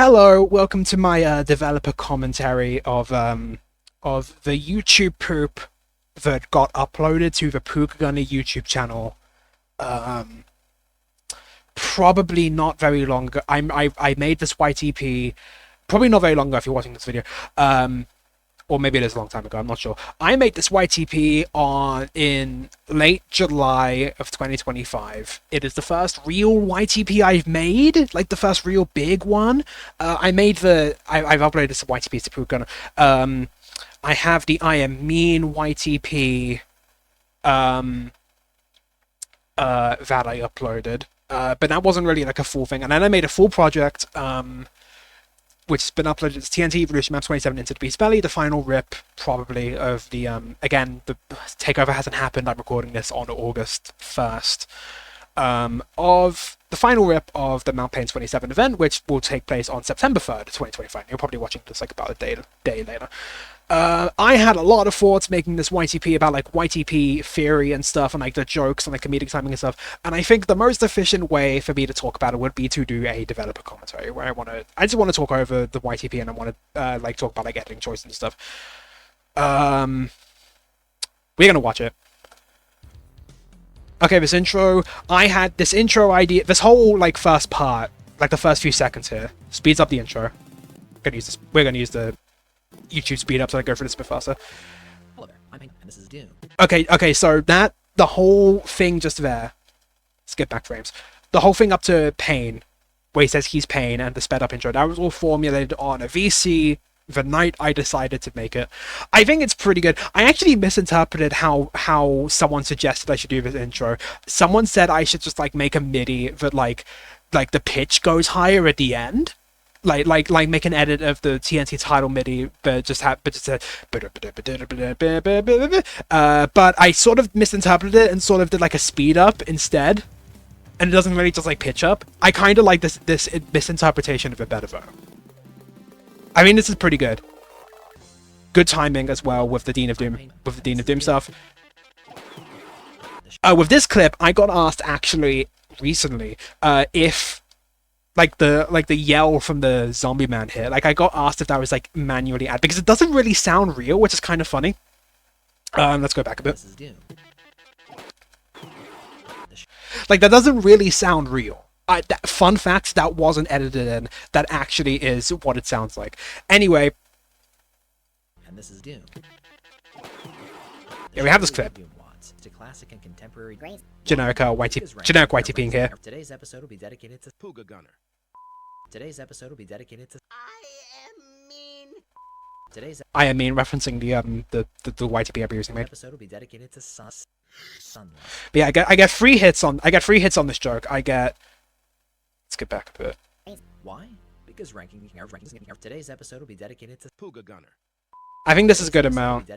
Hello, welcome to my developer commentary of the YouTube poop that got uploaded to the Pooka Gunner YouTube channel. Probably not very long ago. I made this YTP probably not very long ago if you're watching this video. Or maybe it is a long time ago, I'm not sure. I made this YTP in late July of 2025. It is the first real YTP I've made, like the first real big one. I've uploaded some YTPs to Pooka Gunner. I have the I Am Mean YTP that I uploaded. But that wasn't really like a full thing. And then I made a full project, which has been uploaded as TNT Evilution MAP27 into the Beast Belly, the final rip, probably, of the, again, the takeover hasn't happened, I'm recording this on August 1st, of the final rip of the MAP27 event, which will take place on September 3rd, 2025. You're probably watching this, like, about a day later. I had a lot of thoughts making this YTP about, like, YTP theory and stuff, and, like, the jokes and, like, comedic timing and stuff, and I think the most efficient way for me to talk about it would be to do a developer commentary, where I just want to talk over the YTP, and I want to, like, talk about, like, editing choice and stuff. We're gonna watch it. Okay, this intro, I had this intro idea, this whole, like, first part, like, the first few seconds here, speeds up the intro. We're gonna use the YouTube speed up so I go through this a bit faster. Hello there, I'm Hank, and this is Doom. Okay, so the whole thing just there, skip back frames, the whole thing up to Pain, where he says he's Pain, and the sped up intro, that was all formulated on a VC the night I decided to make it. I think it's pretty good. I actually misinterpreted how someone suggested I should do this intro. Someone said I should just, like, make a MIDI that, like the pitch goes higher at the end. Like make an edit of the TNT title MIDI, but just but I sort of misinterpreted it and sort of did, like, a speed up instead, and it doesn't really just, like, pitch up. I kind of like this misinterpretation of it better though. I mean, this is pretty good. Good timing as well with the Dean of Doom stuff. With this clip, I got asked actually recently if like the yell from the zombie man here, like, I got asked if that was, like, manually added, because it doesn't really sound real, which is kind of funny. Let's go back a bit. Like, that doesn't really sound real. Fun fact, that wasn't edited in. That actually is what it sounds like. Anyway. And this is Doom. Yeah, we have this clip. To classic and contemporary generic YTP here. Today's episode will be dedicated to Pooka Gunner. Today's episode will be dedicated to I am mean, referencing the YTP I've using, mate. Episode will be dedicated to Sunlight. But yeah, I get 3 hits on this joke. Let's get back a bit. Why? Because today's episode will be dedicated to Pooka Gunner. I think this is a good amount.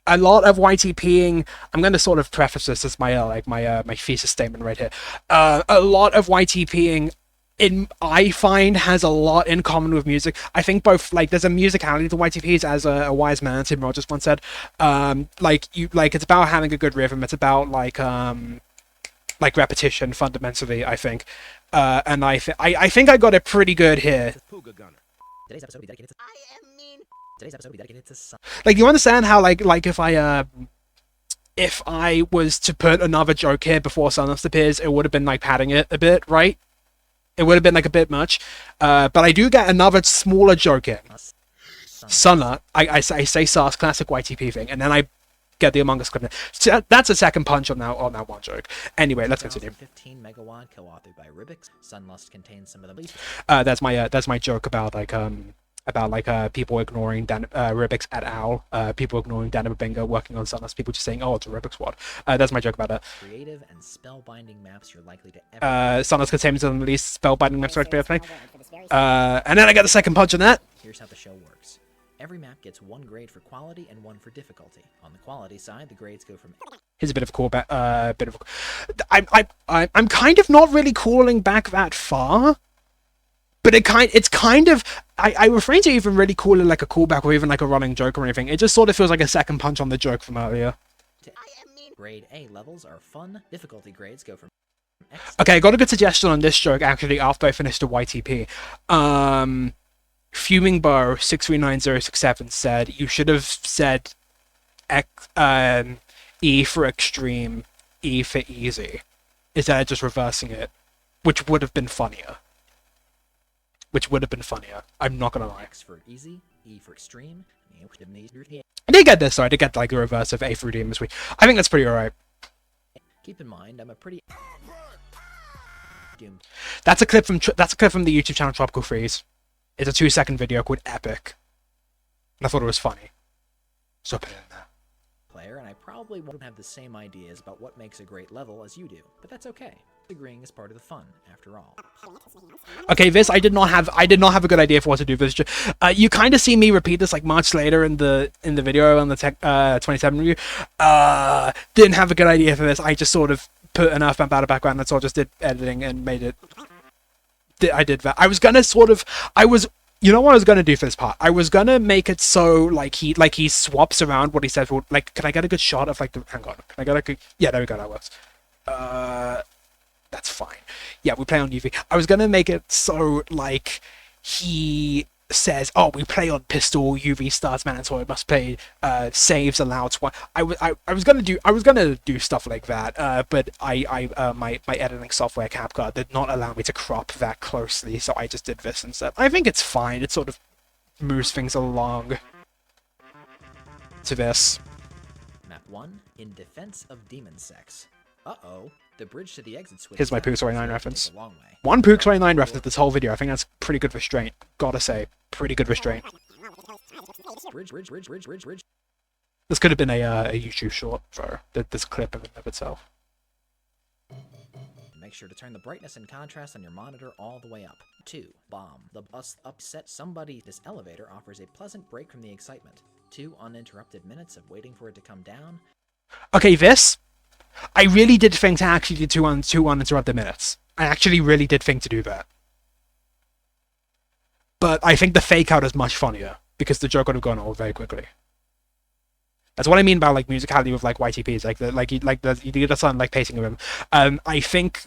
A lot of YTPing, I'm going to sort of preface this as my my thesis statement right here. A lot of YTPing, I find, has a lot in common with music. I think both, like, there's a musicality to YTPs, as a wise man, Tim Rogers, once said. It's about having a good rhythm. It's about, like repetition, fundamentally, I think. And I think I got it pretty good here. Today's episode will be dedicated to Today's episode will be dedicated to Like, you understand how, like if I was to put another joke here before Sunlust appears, it would have been, like, padding it a bit, right? It would have been, like, a bit much. But I do get another smaller joke in. Sunlust, I say Sars, classic YTP thing, and then I get the Among Us clip. So that's a second punch on that one joke. Anyway, let's continue. 15 megawatt, co-authored by Rubix. Sunlust contains some of the that's my joke about people ignoring Rubix et al. People ignoring Dan Babinga working on Sunlust. People just saying, oh, it's a Rubix squad. That's my joke about that. Creative and spellbinding maps you're likely to ever. Sunlust contains the least spellbinding maps right to be. And then I got the second punch on that. Here's how the show works. Every map gets 1 grade for quality and 1 for difficulty. On the quality side, the grades go from... Here's a bit of a callback. I'm kind of not really calling back that far, but it's kind of... I refrain to even really call it, like, a callback or even, like, a running joke or anything. It just sort of feels like a second punch on the joke from earlier. Grade A levels are fun. Difficulty grades go from Okay, I got a good suggestion on this joke actually after I finished the YTP. Fuming Bow 639067 said you should have said E for extreme, E for easy, instead of just reversing it, which would have been funnier. I'm not gonna lie. X for easy, E for extreme. I did get this, though. I did get like the reverse of A for redeem this week. I think that's pretty alright. Keep in mind, I'm a pretty doomed. That's a clip from the YouTube channel Tropical Freeze. It's a 2-second video called Epic, and I thought it was funny, so I put it in there. Player, and I probably won't have the same ideas about what makes a great level as you do, but that's okay. Agreeing is part of the fun, after all. Okay, this I did not have a good idea for what to do for this. You kind of see me repeat this like much later in the video on the Tech 27 review. Didn't have a good idea for this. I just sort of put enough map out of background. That's all. Just did editing and made it. I did that. I was gonna you know what I was gonna do for this part? I was gonna make it so like he swaps around what he says. Like, can I get a good shot of like the? Hang on. Can I get a good? Yeah, there we go. That works. That's fine. Yeah, we play on UV. I was gonna make it so like he says, "Oh, we play on pistol. UV starts mandatory. Must play. Saves allowed." I was gonna do stuff like that. But my editing software CapCut did not allow me to crop that closely, so I just did this instead. I think it's fine. It sort of moves things along to this. Map 1, in defense of demon sex. Uh-oh, the bridge to the exit switch. Here's my Pook 29 reference. A long way. One Pook 29 reference this whole video. I think that's pretty good restraint. Gotta say, pretty good restraint. Bridge. This could have been a YouTube short for this clip in and of itself. Make sure to turn the brightness and contrast on your monitor all the way up. 2. Bomb. The bus upset somebody. This elevator offers a pleasant break from the excitement. 2 uninterrupted minutes of waiting for it to come down. Okay, this I really did think to actually do two uninterrupted minutes. I actually really did think to do that. But I think the fake out is much funnier because the joke would have gone over very quickly. That's what I mean by like musicality with like YTPs, you do the sound like pacing of them. I think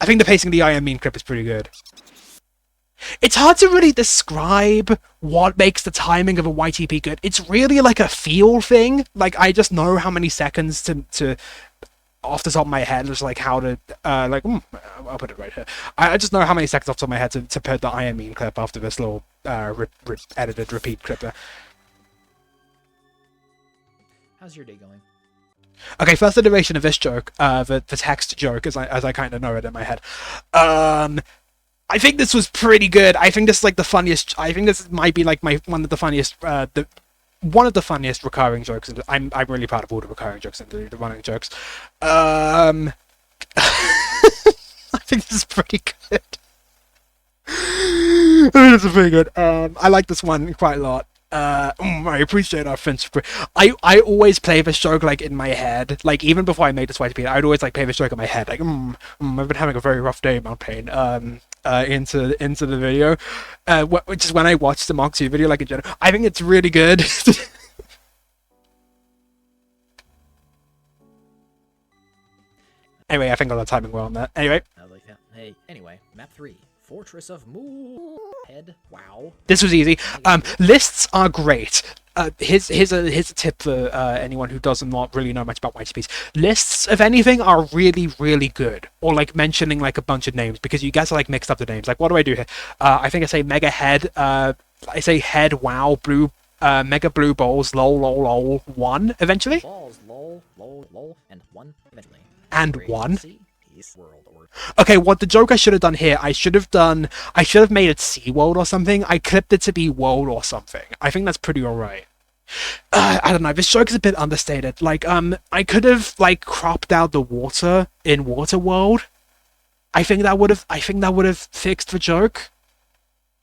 the pacing of the I Am Mean clip is pretty good. It's hard to really describe what makes the timing of a YTP good. It's really like a feel thing. Like, I just know how many seconds to off the top of my head, just like how to, I'll put it right here. I just know how many seconds off the top of my head to put the I Am Mean clip after this little edited repeat clip there. How's your day going? Okay, first iteration of this joke, the text joke, as I kind of know it in my head. I think this was pretty good. I think this is like the funniest. I think this might be like one of the funniest recurring jokes. I'm really proud of all the recurring jokes and the running jokes. I think this is pretty good. I think this is pretty good. I like this one quite a lot. I appreciate our friendship. I always play this joke like in my head, like even before I made this YTP, I'd always like play this joke in my head, like I've been having a very rough day, Mount Pain. Into the video, which is when I watched the Mark 2 video, like in general. I think it's really good. Anyway, I think I got timing well on that. Anyway. I like that. Hey, anyway, map 3. Fortress of Moo. Head. Wow. This was easy. Lists are great. Here's a tip for anyone who does not really know much about YTPs. Lists of anything are really, really good. Or like mentioning like a bunch of names, because you guys are like mixed up the names. Like, what do I do here? I think I say mega head. I say head. Wow. Blue. Mega blue balls. Lol. Lol. Lol. 1 eventually. Balls. Lol. Lol. Lol. And 1 eventually. And 1. World or... Okay, what the joke I should have done here, I should have made it SeaWorld or something. I clipped it to be World or something. I think that's pretty alright. I don't know, this joke is a bit understated. Like, I could have, like, cropped out the water in Water World. I think that would have fixed the joke.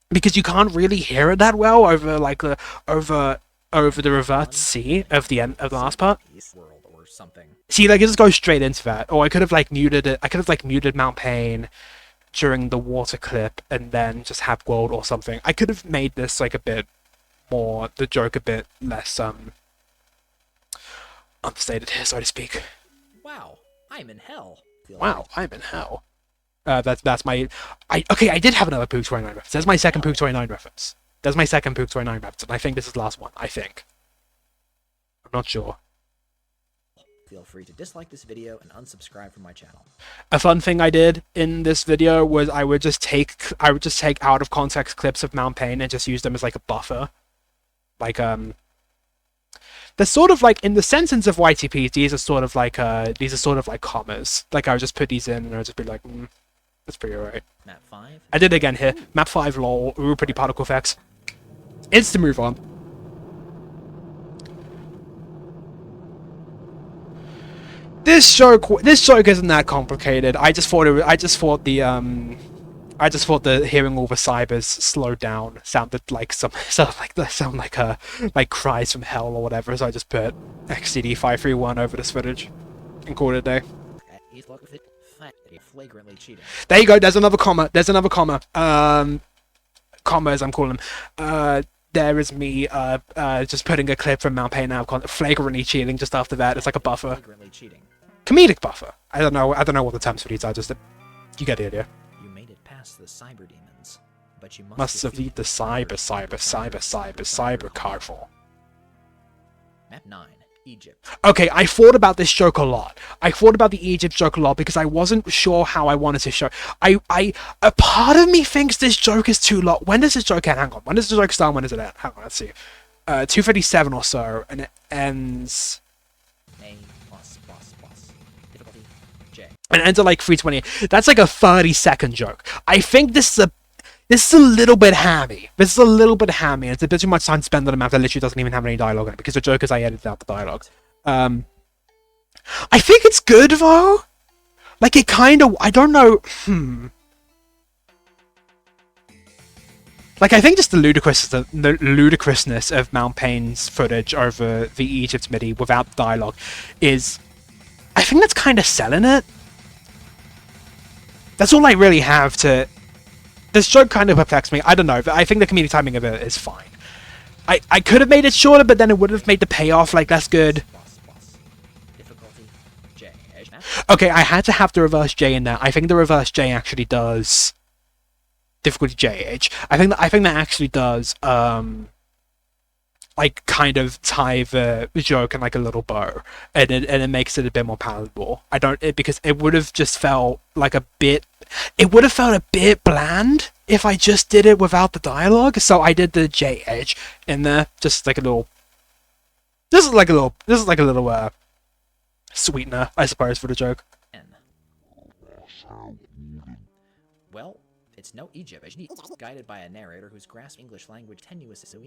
Because you can't really hear it that well over, like, over the reverse C of the end of the last part. World or something. See, like, it just goes straight into that. Or I could have, like, muted it. I could have, like, muted Mount Pain during the water clip and then just have World or something. I could have made this, like, a bit more, the joke a bit less, understated here, so to speak. Wow, I'm in hell. Wow, I'm in hell. That's my... Okay, I did have another Pook 29 reference. There's my second Pook 29 reference. There's my second Pook 29 reference, and I think this is the last one. I think. I'm not sure. Feel free to dislike this video and unsubscribe from my channel. A fun thing I did in this video was I would just take out of context clips of Mount Pain and just use them as like a buffer. Like they're sort of like, in the sentence of YTPs, these are sort of like commas. Like I would just put these in and I would just be like, that's pretty alright. Map 5. I did it again here. Map 5 lol, ooh, pretty particle effects. It's to move on. This joke isn't that complicated. I just thought the hearing all the cybers slowed down sounded like like cries from hell or whatever. So I just put XCD531 over this footage and called it a day. Flagrantly cheating. There you go. There's another comma. Commas I'm calling them. There is me just putting a clip from Mount Pain out, flagrantly cheating just after that. It's like a buffer. Flagrantly cheating. Comedic buffer. I don't know what the terms for these are, just you get the idea. You made it past the cyber demons, but you Must defeat the cyber carful. Map 9, Egypt. Okay, I thought about this joke a lot. I thought about the Egypt joke a lot because I wasn't sure how I wanted to show. A part of me thinks this joke is too long. When does this joke end? Hang on. When does the joke start? When does it end? Hang on, let's see. 2:57 or so, and it ends. A plus. Difficulty J. And it ends at like 3:20. That's like a 30-second joke. I think this is a little bit hammy. It's a bit too much time spent on a map that literally doesn't even have any dialogue in it, because the joke is I edited out the dialogue. I think it's good though. Like it kind of, I don't know. Like I think just the ludicrousness of Mount Pain's footage over the Egypt MIDI without dialogue is, I think that's kind of selling it. That's all I really have to. This joke kind of perplexed me. I don't know. I think the comedic timing of it is fine. I could have made it shorter, but then it would have made the payoff like less good. Difficulty J. Okay, I had to have the reverse J in there. I think the reverse J actually does difficulty JH. I think that actually does like kind of tie the joke in like a little bow, and it makes it a bit more palatable. Because it would have just felt like a bit. It would have felt a bit bland if I just did it without the dialogue. So I did the J edge in there, just like a little. This is like a little sweetener, I suppose, for the joke. N. Well, it's no Egypt. Guided by a narrator whose grasp English language tenuous, so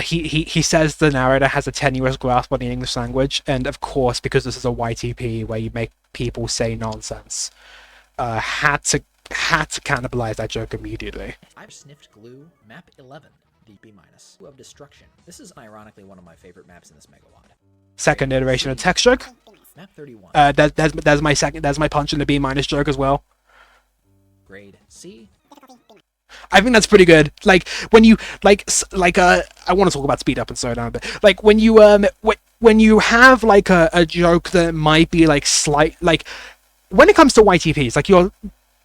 he says the narrator has a tenuous grasp on the English language, and of course, because this is a YTP where you make people say nonsense, had to cannibalize that joke immediately. I've sniffed glue. Map 11, the B-. Of destruction. This is ironically one of my favorite maps in this megawad. Second iteration of text joke. Map 31. That's my punch in the B- joke as well. Grade C. I think that's pretty good. Like when you I want to talk about speed up and slow down, but like when you have like a joke that might be like like when it comes to YTPs, like your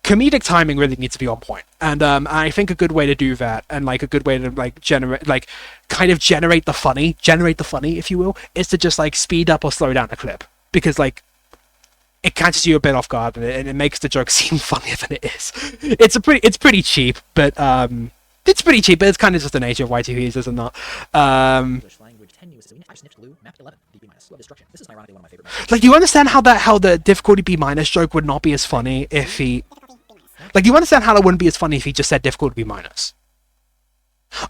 comedic timing really needs to be on point. And I think a good way to do that, and like a good way to like generate the funny, if you will, is to just like speed up or slow down a clip, because like it catches you a bit off guard, and it makes the joke seem funnier than it is. It's pretty cheap, but it's kind of just the nature of YTPs, is it not? English language tenuous. I've sniffed glue. Map 11, the B-. Of destruction. This is ironically one of my favorite maps. Like, do you understand how the difficulty B- joke would not be as funny if he... Like, do you understand how it wouldn't be as funny if he just said difficulty B-?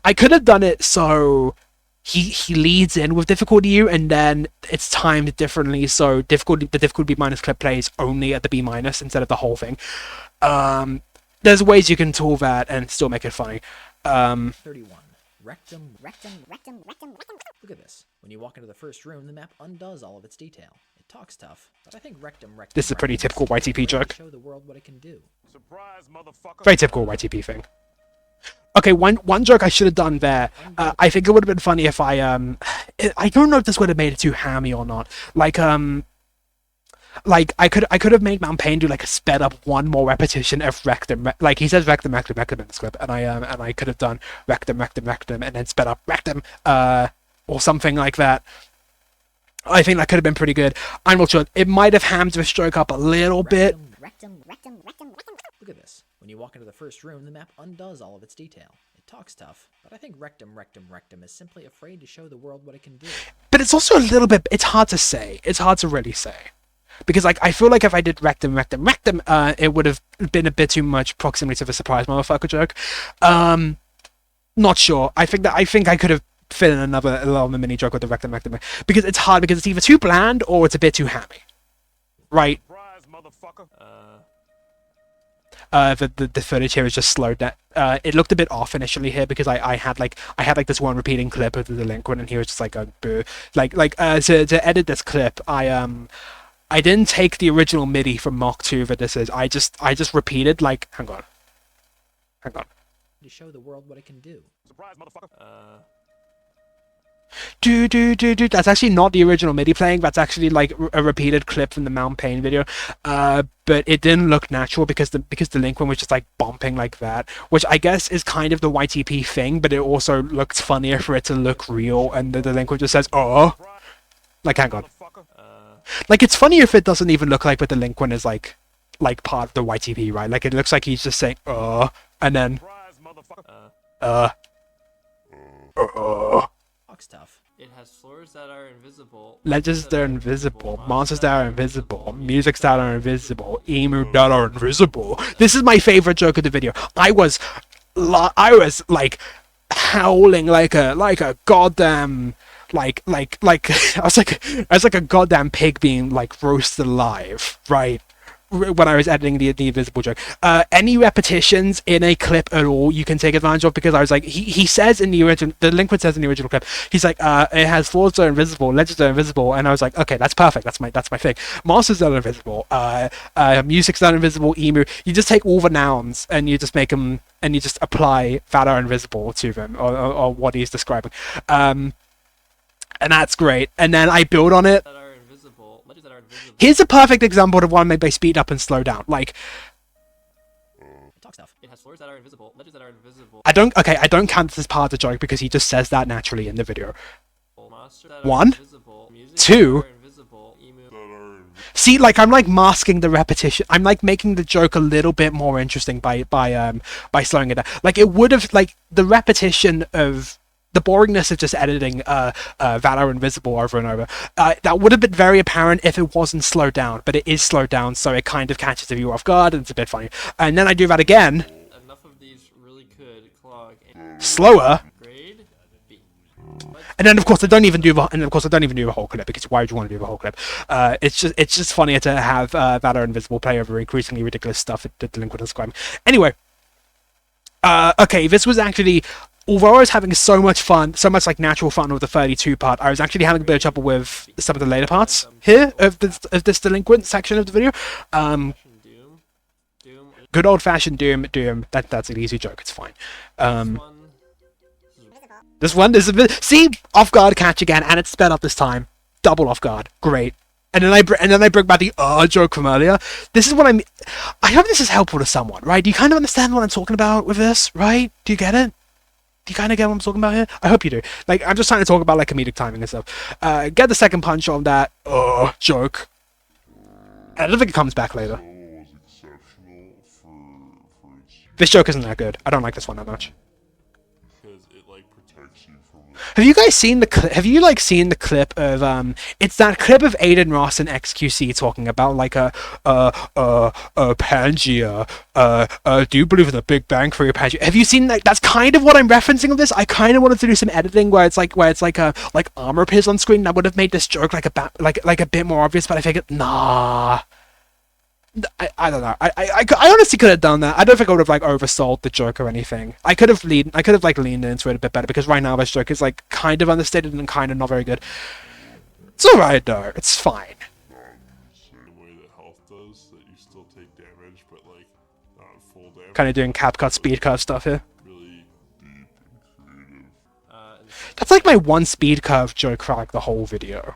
I could have done it so he leads in with difficulty U, and then it's timed differently, so the difficulty B- clip plays only at the B- instead of the whole thing. There's ways you can tool that and still make it funny. 31. Rectum. Look at this. When you walk into the first room, the map undoes all of its detail. It talks tough, but I think rectum. This is a pretty typical YTP joke. Show the world what it can do. Surprise, motherfucker. Very typical YTP thing. Okay, one joke I should have done there. I think it would have been funny if I don't know if this would have made it too hammy or not. Like Like I could have made Mount Payne do like a sped up one more repetition of rectum, like he says rectum rectum rectum in the script, and I could have done rectum rectum rectum and then sped up rectum or something like that. I think that could have been pretty good. I'm not sure. It might have hammed the stroke up a little bit. Look at this. When you walk into the first room, the map undoes all of its detail. It talks tough, but I think rectum is simply afraid to show the world what it can do. But it's also a little bit. It's hard to say. It's hard to really say. Because like I feel like if I did rectum, it would have been a bit too much proximity to the surprise motherfucker joke. Not sure. I think I could have fit in another little mini joke with the rectum, because it's hard because it's either too bland or it's a bit too hammy, right? Surprise, motherfucker. The footage here is just slowed down. It looked a bit off initially here because I had like this one repeating clip of the delinquent, and here it's just like a boo. To edit this clip, I didn't take the original MIDI from Mach 2 that this is. I just repeated, like, hang on. To show the world what it can do. Surprise, motherfucker. Do. That's actually not the original MIDI playing. That's actually like a repeated clip from the Mount Payne video. But it didn't look natural because the delinquent was just like bumping like that, which I guess is kind of the YTP thing. But it also looks funnier for it to look real, and the delinquent just says, "Oh," like, hang on. Like, it's funny if it doesn't even look like the delinquent is like part of the YTP, right? Like, it looks like he's just saying and then Talks tough. It has floors that are invisible. legends that are invisible, monsters that are invisible, musics that are invisible, emu that are invisible. This is my favorite joke of the video. I was like howling like a goddamn I was like a goddamn pig being like roasted alive, right? When I was editing the invisible joke. Any repetitions in a clip at all you can take advantage of, because I was like, he says in the original, the delinquent says in the original clip, he's like, it has floors that are invisible, legends that are invisible, and I was like, okay, that's perfect, that's my thing. Monsters that are invisible, music's that are invisible, emu. You just take all the nouns and you just make them, and you just apply that are invisible to them, or what he's describing. And that's great. And then I build on it. Here's a perfect example of one made by speed up and slow down. Like, Talk stuff. It has floors that are invisible, legends that are invisible. I don't count this as part of the joke because he just says that naturally in the video. One, two. See, like, I'm like masking the repetition. I'm like making the joke a little bit more interesting by slowing it down. Like, it would have, like, the repetition of the boringness of just editing Valor Invisible over and over, that would have been very apparent if it wasn't slowed down, but it is slowed down, so it kind of catches the viewer off guard, and it's a bit funny. And then I do that again. Enough of these really could clog slower. Grade B. And then of course I don't even do the whole clip, because why would you want to do the whole clip? It's just funnier to have Valor Invisible play over increasingly ridiculous stuff that the delinquent is describing. Anyway, okay, this was actually, although I was having so much fun, so much like natural fun with the 32 part, I was actually having a bit of trouble with some of the later parts here of this delinquent section of the video. Good old fashioned Doom. That's an easy joke. It's fine. This one is a bit, see, off guard catch again, and it's sped up this time. Double off guard. Great. And then I bring back the joke from earlier. This is what I hope this is helpful to someone, right? Do you kind of understand what I'm talking about with this, right? Do you get it? Do you kind of get what I'm talking about here? I hope you do. Like, I'm just trying to talk about like comedic timing and stuff. Get the second punch on that joke. I don't think it comes back later. This joke isn't that good. I don't like this one that much. Have you guys seen the clip? Have you like seen the clip of it's that clip of Aiden Ross and XQC talking about like Pangea. Do you believe in the Big Bang for your Pangea? Have you seen that? That's kind of what I'm referencing of this. I kind of wanted to do some editing where it's like armor appears on screen. That would have made this joke like a bit more obvious, but I figured nah. I don't know. I honestly could have done that. I don't think I would have like oversold the joke or anything. I could have leaned into it a bit better, because right now this joke is like kind of understated and kind of not very good. It's alright though. It's fine. Kind of doing cap cut, speed curve stuff here. That's like my one speed curve joke for like the whole video.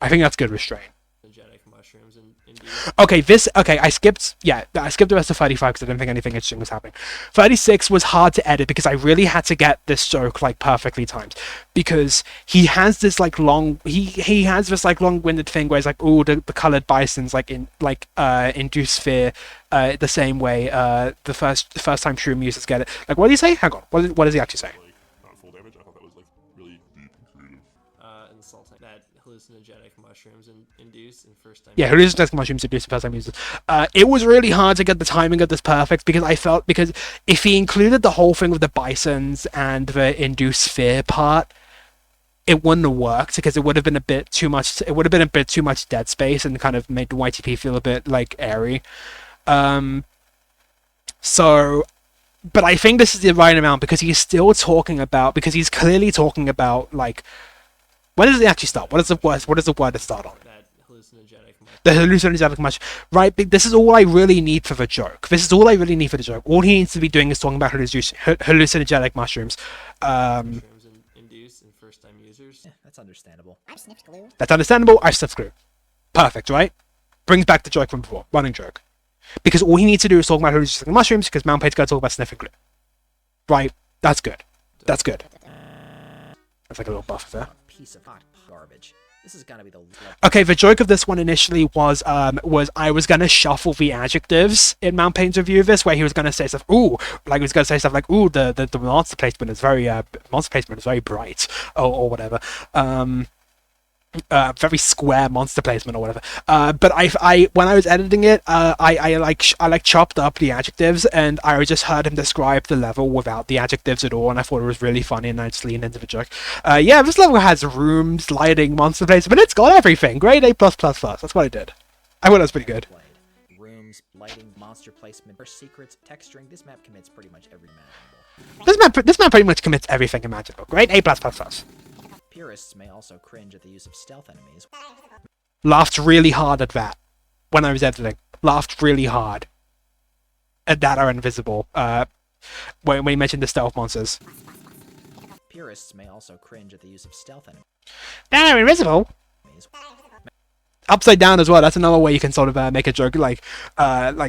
I think that's good restraint. Mushrooms and Okay, I skipped the rest of 35 because I didn't think anything interesting was happening. 36 was hard to edit because I really had to get this joke like perfectly timed, because he has this like he has this like long-winded thing where he's like, oh, the colored bisons like induce fear the same way the first time shroom users get it. Like, what do you say? Hang on, what does he actually say? Not full damage. I thought that was like really deep and creative. Insulting that hallucinogenic mushrooms induce in first time. Yeah, hallucinogenic mushrooms induce in first time users. It was really hard to get the timing of this perfect because because if he included the whole thing with the bisons and the induce fear part, it wouldn't have worked because it would have been a bit too much. It would have been a bit too much dead space and kind of made the YTP feel a bit like airy. But I think this is the right amount because he's still talking about, because he's clearly talking about like, when does it actually start? What is the word to start on? That hallucinogenic. The hallucinogenic mushroom. Right, this is all I really need for the joke. All he needs to be doing is talking about hallucinogenic mushrooms. Mushrooms induce in first time users. Yeah, that's understandable. That's understandable. I've sniffed glue. Perfect, right? Brings back the joke from before. Running joke. Because all he needs to do is talk about hallucinogenic mushrooms, because Mount Pate's going to talk about sniffing glue. Right? That's good. That's good. That's like a little buffer there. Piece of hot garbage. This is gonna be the. Okay, the joke of this one initially was I was gonna shuffle the adjectives in Mount Payne's review of this, where he was gonna say stuff. Ooh, like he was gonna say stuff like, ooh, the monster placement is very bright, or whatever. Very square monster placement or whatever. But I when I was editing it, I chopped up the adjectives, and I just heard him describe the level without the adjectives at all, and I thought it was really funny, and I just leaned into the joke. Yeah, this level has rooms, lighting, monster placement. It's got everything. Grade A+++. That's what I did. I thought it was pretty good. Rooms, lighting, monster placement, or secrets, texturing. This map commits pretty much every imaginable. This map pretty much commits everything imaginable. Grade A+++. Purists may also cringe at the use of stealth enemies. Laughed really hard at that when I was editing. Laughed really hard at that are invisible. When he mentioned the stealth monsters. Purists may also cringe at the use of stealth enemies. That are invisible. Upside down as well. That's another way you can sort of make a joke like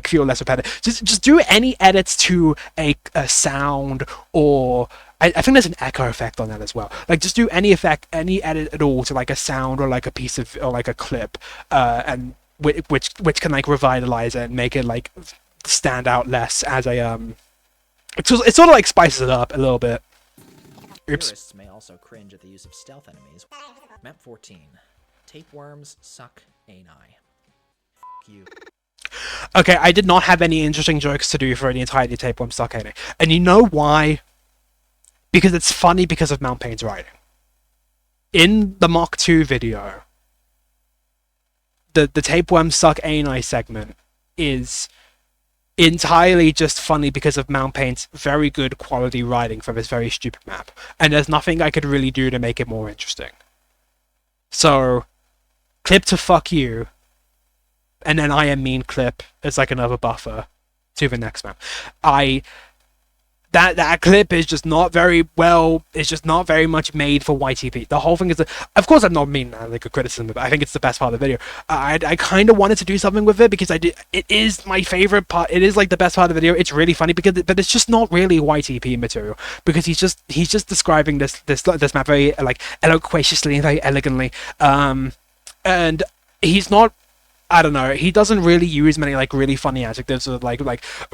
feel less repetitive. Just do any edits to a sound, or I think there's an echo effect on that as well. Like, just do any edit at all to like a sound or like a piece of, or like a clip, and which can like revitalize it and make it like stand out less as a it sort of like spices it up a little bit. Oops. Purists may also cringe at the use of stealth enemies. Map 14. Tapeworms suck ani. F you. Okay, I did not have any interesting jokes to do for the entirety of Tapeworm Suck Any. And you know why? Because it's funny because of Mount Payne's writing. In the Mach 2 video, the Tapeworm Suck Ani segment is entirely just funny because of Mount Payne's very good quality writing for this very stupid map. And there's nothing I could really do to make it more interesting. So, clip to fuck you, and then I am mean clip as like another buffer to the next map. That clip is just not very well. It's just not very much made for YTP. The whole thing is, of course, I'm not mean like a criticism, but I think it's the best part of the video. I kind of wanted to do something with it because it is my favorite part. It is like the best part of the video. It's really funny but it's just not really YTP material because he's just describing this map very like eloquently and very elegantly, and he's not. I don't know. He doesn't really use many like really funny adjectives or like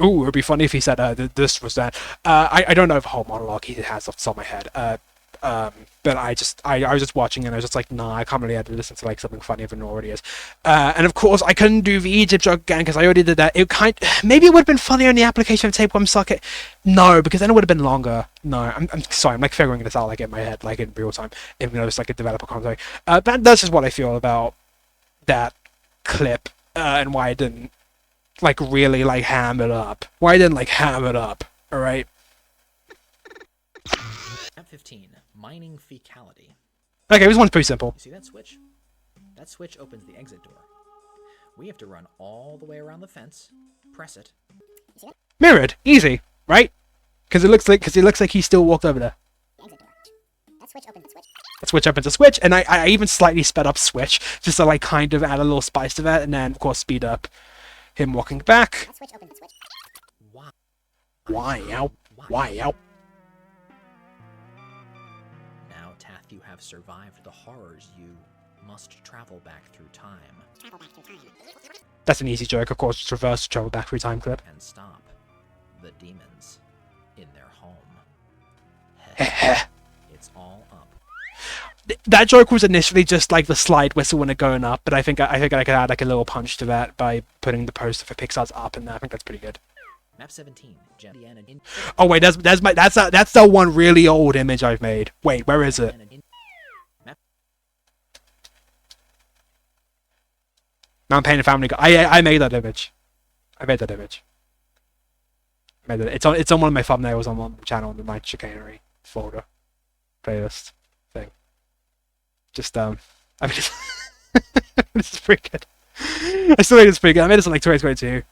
ooh, it'd be funny if he said this was that. I don't know the whole monologue he has off the top of my head. But I was just watching and I was just like, nah, I can't really edit this into like something funnier than it already is. And of course I couldn't do the Egypt joke again because I already did that. Maybe it would have been funnier in the application of Tapeworm Socket. No, because then it would have been longer. No, I'm sorry. I'm like figuring this out like in my head, like in real time, even though it's like a developer commentary. That's just what I feel about that clip, and why I didn't like really like ham it up. All right. Map 15. Mining fecality. Okay, this one's pretty simple. You see that switch? That switch opens the exit door. We have to run all the way around the fence, press it. Mirrored, easy, right? Because it looks like he still walked over there. switch up into Switch, and I even slightly sped up Switch just to like kind of add a little spice to that, and then of course speed up him walking back. Why out? Why out? Now, Tath, you have survived the horrors. You must travel back through time That's an easy joke, of course. Just reverse travel back through time clip. and stop the demons in their home. It's all up. That joke was initially just like the slide whistle when it going up, but I think I could add like a little punch to that by putting the poster for Pixar's up in there. I think that's pretty good. MAP27, Indiana. Oh wait, that's the one really old image I've made. Wait, where is it? Mount Payne and Family Guy. I made that image. I made that image. I made it. It's on one of my thumbnails on the channel in my chicanery folder playlist thing. Just I mean, this is pretty good. I still think it's pretty good. I made this in like 2022.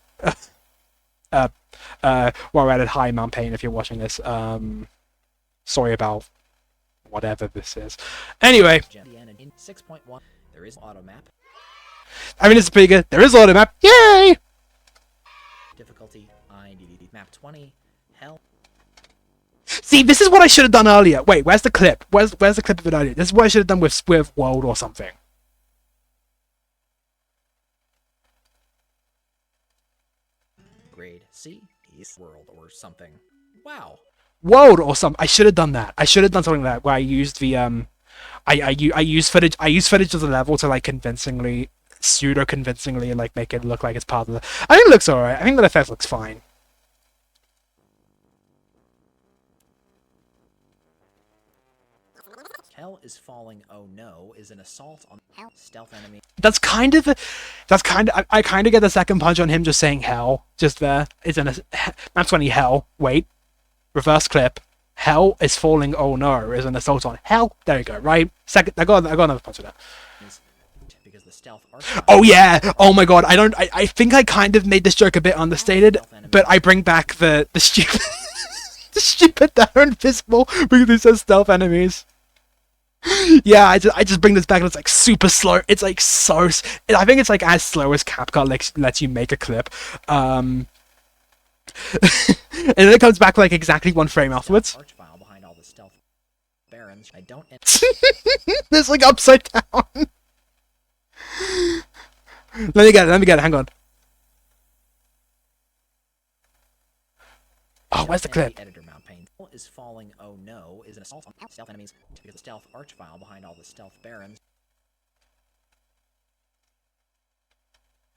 While we're at it, hi Mount Payne, if you're watching this. Sorry about whatever this is. Anyway, 6.1. There is auto map. I mean, it's pretty good. There is auto map. Yay! Difficulty IDD map 20. Hell. See, this is what I should have done earlier. Wait, where's the clip? Where's the clip of it earlier? This is what I should have done with World or something. Grade C. World or something. Wow. World or something. I should have done that. I should have done something like that where I used the I use footage of the level to like pseudo convincingly like make it look like it's part of the. I think it looks alright. I think the effect looks fine. Hell is falling. Oh no! Is an assault on stealth enemy. I kind of get the second punch on him just saying hell just there. It's an map 20 hell. Wait, reverse clip. Hell is falling. Oh no! Is an assault on hell. There you go. Right. Second. I got another punch of that. Because the stealth. Oh yeah. Oh my god. I think I kind of made this joke a bit understated, but I bring back the stupid the stupid they're invisible because it says stealth enemies. Yeah, I just bring this back and it's like super slow. It's like so. I think it's like as slow as CapCut lets you make a clip. And then it comes back like exactly one frame afterwards. Behind all the stealth barons. I don't. It's like upside down. Let me get it. Hang on. Oh, where's the clip? Editor mount pane is falling. Oh no! Is an assault on stealth enemies because the stealth archvile behind all the stealth barons.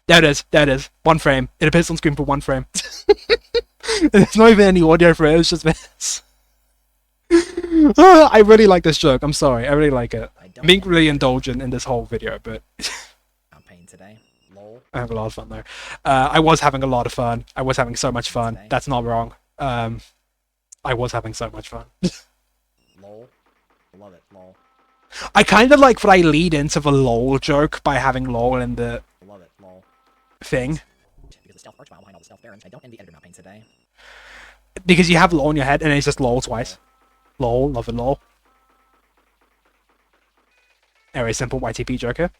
There it is. One frame. It appears on screen for one frame. There's not even any audio for it. It's just this. I really like this joke. I'm sorry. I really like it. I'm being really indulgent in this whole video, but Mount pane today. Lol. I have a lot of fun though. I was having a lot of fun. I was having so much fun. That's not wrong. I was having so much fun. Lol. Love it. Lol. I kind of like when I lead into the lol joke by having lol in the Love it. Lol. thing. Because the stealth archvile behind all the stealth barons. I don't end the editor mount pane today. Because you have lol in your head and it's just lol twice. Lol. Love it. Lol. Anyway, simple YTP joke here.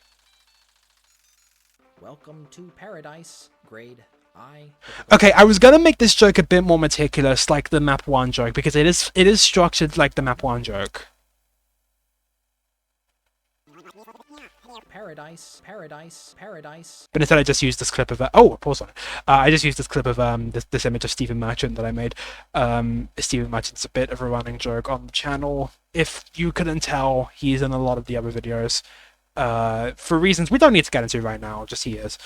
Welcome to paradise. Grade I. Okay, I was gonna make this joke a bit more meticulous, like the map 1 joke, because it is structured like the map 1 joke. Paradise. But instead I just used this clip of pause on it. I just used this clip of this image of Stephen Merchant that I made. Stephen Merchant's a bit of a running joke on the channel. If you couldn't tell, he's in a lot of the other videos. For reasons we don't need to get into right now, just he is.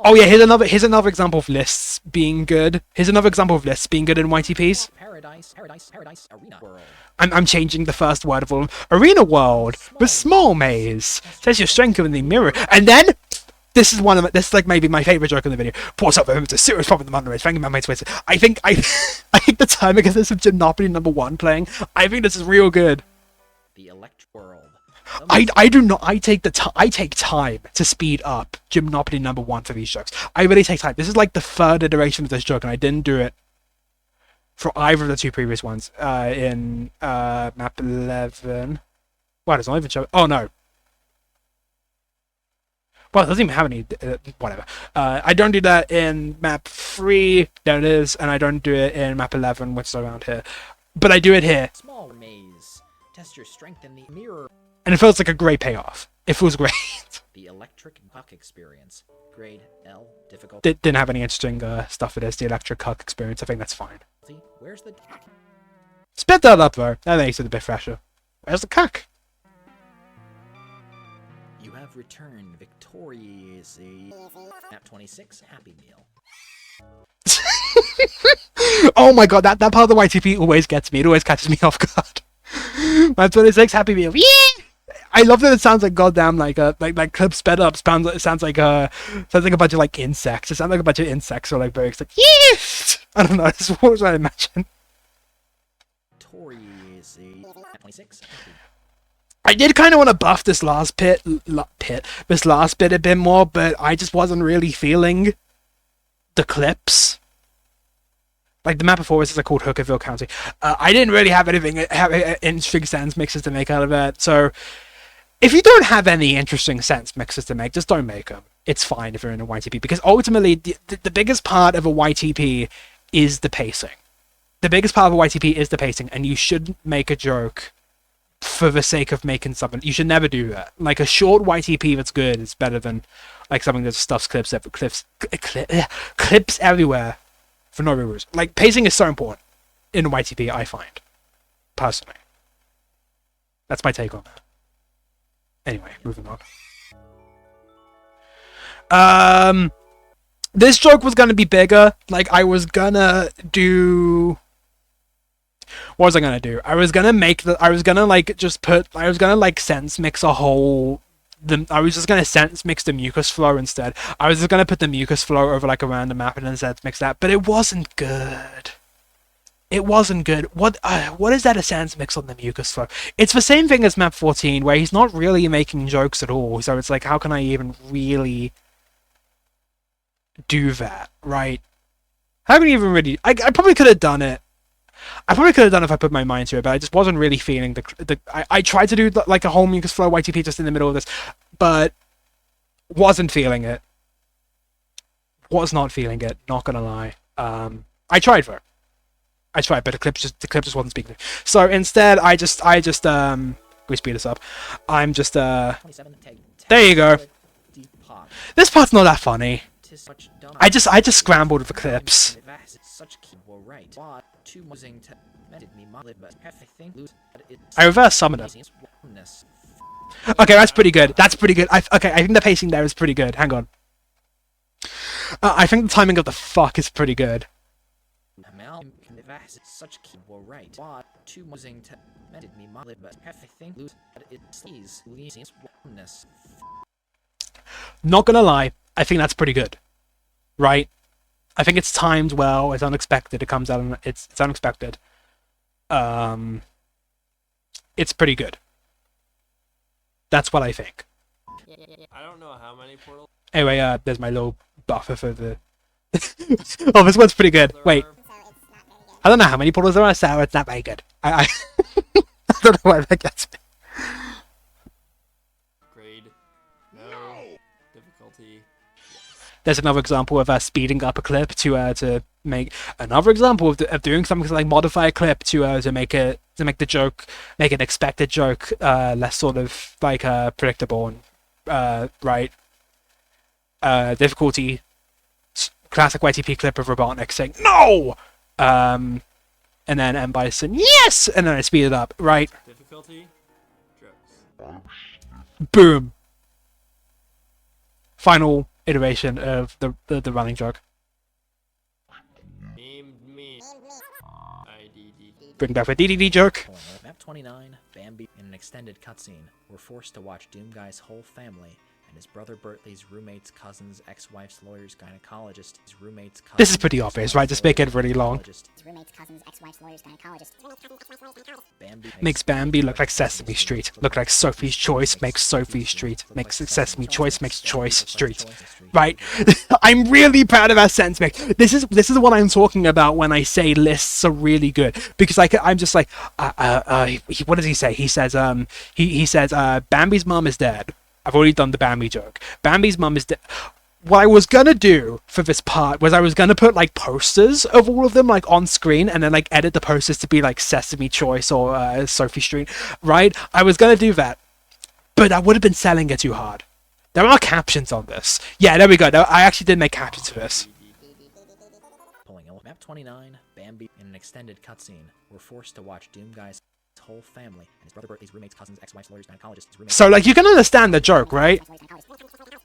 Oh yeah, here's another example of lists being good. Here's another example of lists being good in YTPs. Paradise, arena world. I'm changing the first word of all. Arena world with small maze. Says your strength in the mirror. And then this is like maybe my favorite joke in the video. Pause up for him. It's a serious problem in the Monday. Thank you, man. I think the timing of this of Gymnopody #1 playing. I think this is real good. The elect world. I do not. I take time to speed up Gymnopody #1 for these jokes. I really take time. This is like the third iteration of this joke, and I didn't do it for either of the two previous ones in map 11. Well, it's not even show. Oh no. Well, it doesn't even have any. Whatever. I don't do that in map 3. There it is, and I don't do it in map 11, which is around here. But I do it here, Small maze. Test your strength in the mirror. and it feels like a great payoff. It feels great. The electric buck experience. Grade L. Difficult. Didn't have any interesting stuff for this. The electric cuck experience. I think that's fine. Where's the... Spit that up though. That makes it a bit fresher. Where's the cuck? You have returned victoriously. Map 26, Happy Meal. Oh my god, that part of the YTP always gets me. It always catches me off guard. Map 26, Happy Meal. Yeah! I love that it sounds like goddamn like clip sped up. Sounds like a bunch of like insects. It sounds like a bunch of insects or like birds. Like yes. I don't know. That's what I imagine. Victoriously. Map 26, Happy. I did kind of want to buff this last this last bit a bit more, but I just wasn't really feeling the clips. Like the map before was like called Hookerville County. I didn't really have anything interesting sense mixes to make out of it. So if you don't have any interesting sense mixes to make, just don't make them. It's fine if you're in a YTP, because ultimately the biggest part of a YTP is the pacing. The biggest part of a YTP is the pacing, and you shouldn't make a joke for the sake of making something. You should never do that. Like a short YTP that's good is better than like something that stuffs clips everywhere for no real reason. Like pacing is so important in a YTP, I find, personally. That's my take on that. Anyway, moving on. This joke was gonna be bigger. Like I was gonna do. What was I gonna do? I was gonna sense mix a whole. I was just gonna sense mix the mucus flow instead. I was just gonna put the mucus flow over like a random map and then sense mix that, but it wasn't good. It wasn't good. What is that a sense mix on the mucus flow? It's the same thing as map 14, where he's not really making jokes at all. So it's like, how can I even really do that, right? How can you even really? I probably could have done it. I probably could have done it if I put my mind to it, but I just wasn't really feeling I tried to do like a whole mucus flow YTP just in the middle of this, but wasn't feeling it. Was not feeling it. Not gonna lie. I tried though. I tried, but the clip just wasn't speaking to me. So instead, I just we speed this up. I'm just 27, there you go. This part's not that funny. I just scrambled with the clips. I reverse summoned him. Okay, that's pretty good. That's pretty good. I think the pacing there is pretty good. Hang on. I think the timing of the fuck is pretty good. Not gonna lie, I think that's pretty good. Right? I think it's timed well. It's unexpected. It comes out and it's unexpected. It's pretty good. That's what I think. I don't know how many portals. Anyway, there's my little buffer for the. Oh, this one's pretty good. Wait, I don't know how many portals there are, so it's not very good. I don't know why that gets me. Grade. No. Difficulty. There's another example of speeding up a clip to make another example of doing something like modify a clip to make an expected joke less sort of like predictable and right. Difficulty. Classic YTP clip of Robotnik saying no, and then M Bison yes, and then I speed it up, right? Difficulty. Jokes. Boom. Final iteration of the running joke. Me. IDD. Bring back the DDD joke. Map 29, Bambi, in an extended cutscene, we're forced to watch Doom Guy's whole family and his brother Bertley's roommate's cousin's ex-wife's lawyer's gynecologist. His roommate's cousin's This is pretty obvious, right? Just make it really long. His roommate's cousin's ex-wife's lawyer's gynecologist. Bambi Makes Bambi look like Sesame Street. Look like Sophie's Choice makes Sophie Street. Makes Sesame Choice makes Choice Street. Right? I'm really proud of our sense mix. This is what I'm talking about when I say lists are really good, because I'm just like, what does he say? He says he says Bambi's mom is dead. I've already done the Bambi joke. Bambi's mom is dead. What I was gonna do for this part was I was gonna put like posters of all of them like on screen, and then like edit the posters to be like Sesame Choice or Sophie Street, right? I was gonna do that, but I would have been selling it too hard. There are captions on this. Yeah, there we go. I actually did make captions for this. pulling a map 29, Bambi, in an extended cutscene, were forced to watch Doom Guy's whole family and his brother Bertley's roommate's cousin's ex-wife's lawyer's gynecologist. So like you can understand the joke, right?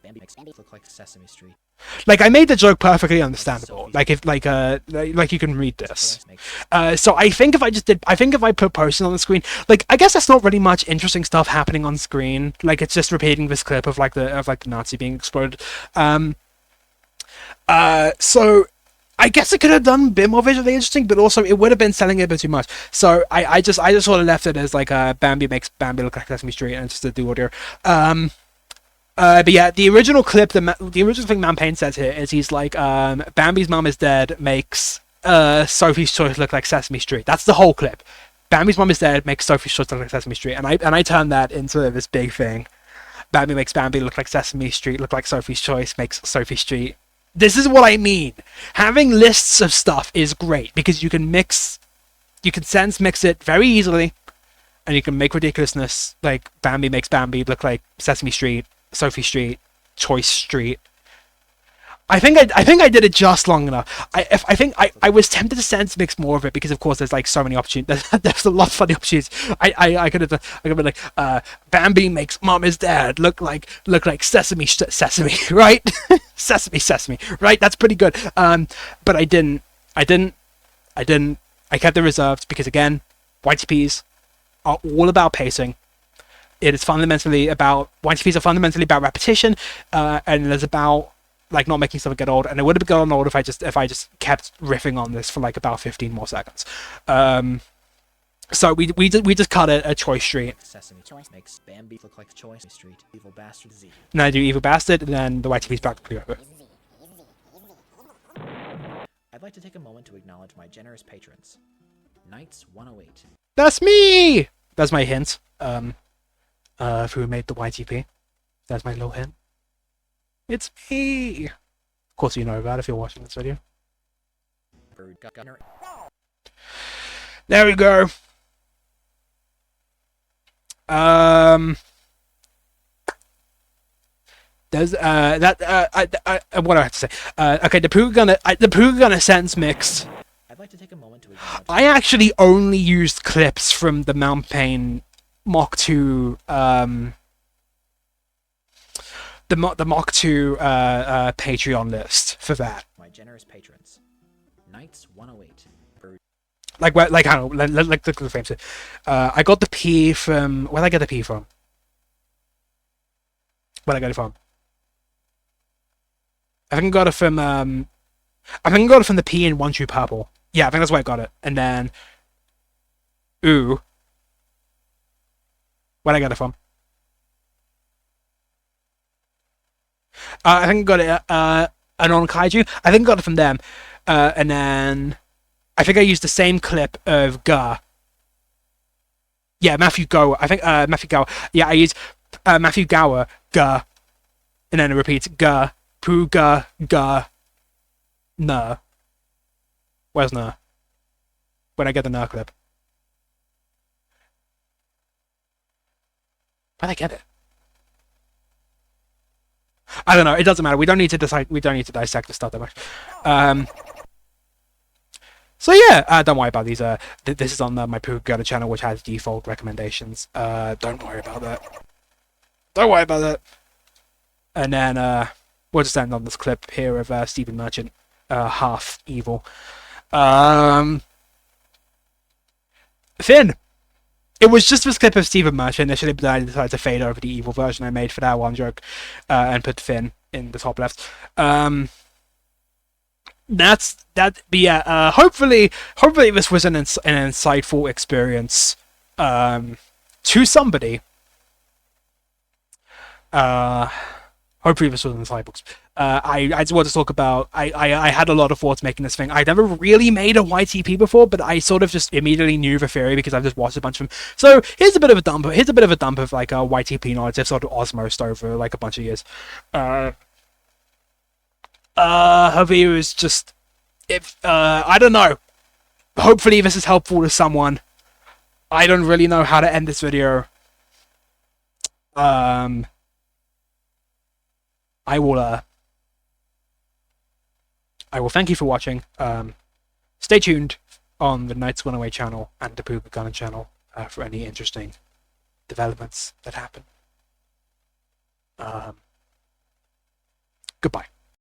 Bambi makes Bambi look like Sesame Street. Like I made the joke perfectly understandable. Like if like you can read this. So I think if I put posters on the screen, like I guess that's not really much interesting stuff happening on screen. Like it's just repeating this clip of like the Nazi being exploded. So I guess it could have done a bit more visually interesting, but also it would have been selling it a bit too much. So I just sort of left it as like Bambi makes Bambi look like Sesame Street, and just to do audio. But yeah, the original clip, the original thing Man Payne says here is he's like, Bambi's mom is dead makes Sophie's Choice look like Sesame Street. That's the whole clip. Bambi's mom is dead makes Sophie's Choice look like Sesame Street, and I turned that into this big thing. Bambi makes Bambi look like Sesame Street, look like Sophie's Choice makes Sophie Street. This is what I mean. Having lists of stuff is great because you can mix it very easily, and you can make ridiculousness like Bambi makes Bambi look like Sesame Street, Sophie Street, Choice Street. I think I did it just long enough. I was tempted to sense mix more of it because of course there's like so many opportunities. There's a lot of funny opportunities. I could have been like Bambi makes Mom is Dad look like Sesame, right? Sesame, right? That's pretty good. But I didn't. I kept it reserved because again, YTPs are all about pacing. It is fundamentally about YTPs are fundamentally about repetition, and it's about like not making something get old. And it would have gone old if I just kept riffing on this for like about 15 more seconds. So we just cut it at Choice Street. Sesame Choice makes Bambi look like Choice Street. Evil Bastard Z. And then I do Evil Bastard, and then the YTP's practically over. I'd like to take a moment to acknowledge my generous patrons. Knights 108. That's me. That's my hint. Of who made the YTP. That's my little hint. It's me. Of course you know that if you're watching this video. Bird Gunner. There we go. There's what do I have to say? Okay, the Pooga Gunner sense mix. I'd like to take a moment to acknowledge. I actually only used clips from the Mount Payne Mach 2 the Mach 2 Patreon list for that. My generous patrons. Knights 108. Bird. Like where, like hang on, like look at the frames. I got the P from where did I get the P from? Where did I get it from? I think I got it from the P in One True Purple. Yeah, I think that's where I got it. And then ooh. Where'd I get it from? I think I got it Anon Kaiju. I think I got it from them. And then I think I used the same clip of Ga. Yeah, Matthew Gower. I think Matthew Gower. Yeah, I used Matthew Gower, Ga. And then it repeats Ga, Poo Ga, Ga, Nah. Where's Nah? When I get the Nah clip. Where'd I get it? I don't know. It doesn't matter. We don't need to decide. We don't need to dissect the stuff that much. So yeah, don't worry about these. This is on my Pooh Gutter channel, which has default recommendations. Don't worry about that. Don't worry about that. And then we'll just end on this clip here of Stephen Merchant, half evil. Finn, It was just this clip of Sieben merch initially, but then I decided to fade over the evil version I made for that one joke, and put Finn in the top left. That's that. But yeah, hopefully this was an insightful experience to somebody. Hopefully this was insightful. I just want to talk about. I had a lot of thoughts making this thing. I never really made a YTP before, but I sort of just immediately knew the theory because I've just watched a bunch of them. So here's a bit of a dump. Here's a bit of a dump of like a YTP knowledge I've sort of osmosed over like a bunch of years. Hopefully it was just if I don't know. Hopefully this is helpful to someone. I don't really know how to end this video. I will thank you for watching. Stay tuned on the Knights Gone Away channel and the Poop Gunner channel for any interesting developments that happen. Goodbye.